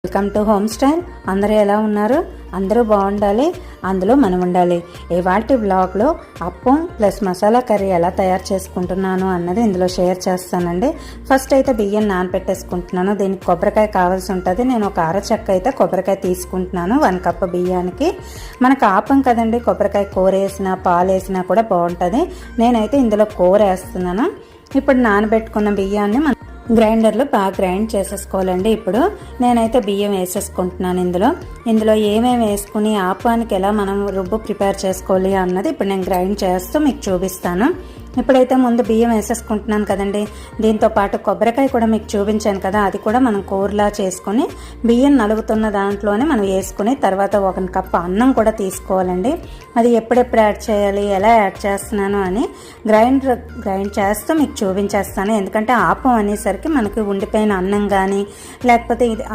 Welcome to home style. అందరూ ఎలా ఉన్నారు? అందరూ బాగుండాలి, అందులో మనం ఉండాలి. ఇవాల్టి వ్లాగ్లో అప్పం ప్లస్ మసాలా కర్రీ ఎలా తయారు చేసుకుంటున్నాను అన్నది ఇందులో షేర్ చేస్తానండి. ఫస్ట్ అయితే బియ్యం నానబెట్టేసుకుంటున్నాను. దీనికి కొబ్బరికాయ కావాల్సి ఉంటుంది. నేను ఒక అరచెక్క అయితే కొబ్బరికాయ తీసుకుంటున్నాను 1 కప్పు బియ్యానికి. మనకు ఆపం కదండి, కొబ్బరికాయ కూర వేసినా పాలు వేసినా కూడా బాగుంటుంది. నేనైతే ఇందులో కూర వేస్తున్నాను. ఇప్పుడు నానబెట్టుకున్న బియ్యాన్ని గ్రైండర్లో బాగా గ్రైండ్ చేసేసుకోవాలండి. ఇప్పుడు నేనైతే బియ్యం వేసేసుకుంటున్నాను. ఇందులో ఏమేమి వేసుకుని ఆపానికి ఎలా మనం రుబ్బు ప్రిపేర్ చేసుకోవాలి అన్నది ఇప్పుడు నేను గ్రైండ్ చేస్తూ మీకు చూపిస్తాను. ఇప్పుడైతే ముందు బియ్యం వేసేసుకుంటున్నాను కదండి. దీంతో పాటు కొబ్బరికాయ కూడా మీకు చూపించాను కదా, అది కూడా మనం కూరలా చేసుకుని బియ్యం నలుగుతున్న దాంట్లోనే మనం వేసుకుని తర్వాత 1 కప్పు అన్నం కూడా తీసుకోవాలండి. అది ఎప్పుడెప్పుడు యాడ్ చేయాలి, ఎలా యాడ్ చేస్తున్నాను అని గ్రైండ్ చేస్తూ మీకు చూపించేస్తాను. ఎందుకంటే ఆపం అనేసరికి మనకి ఉండిపోయిన అన్నం కానీ లేకపోతే ఇది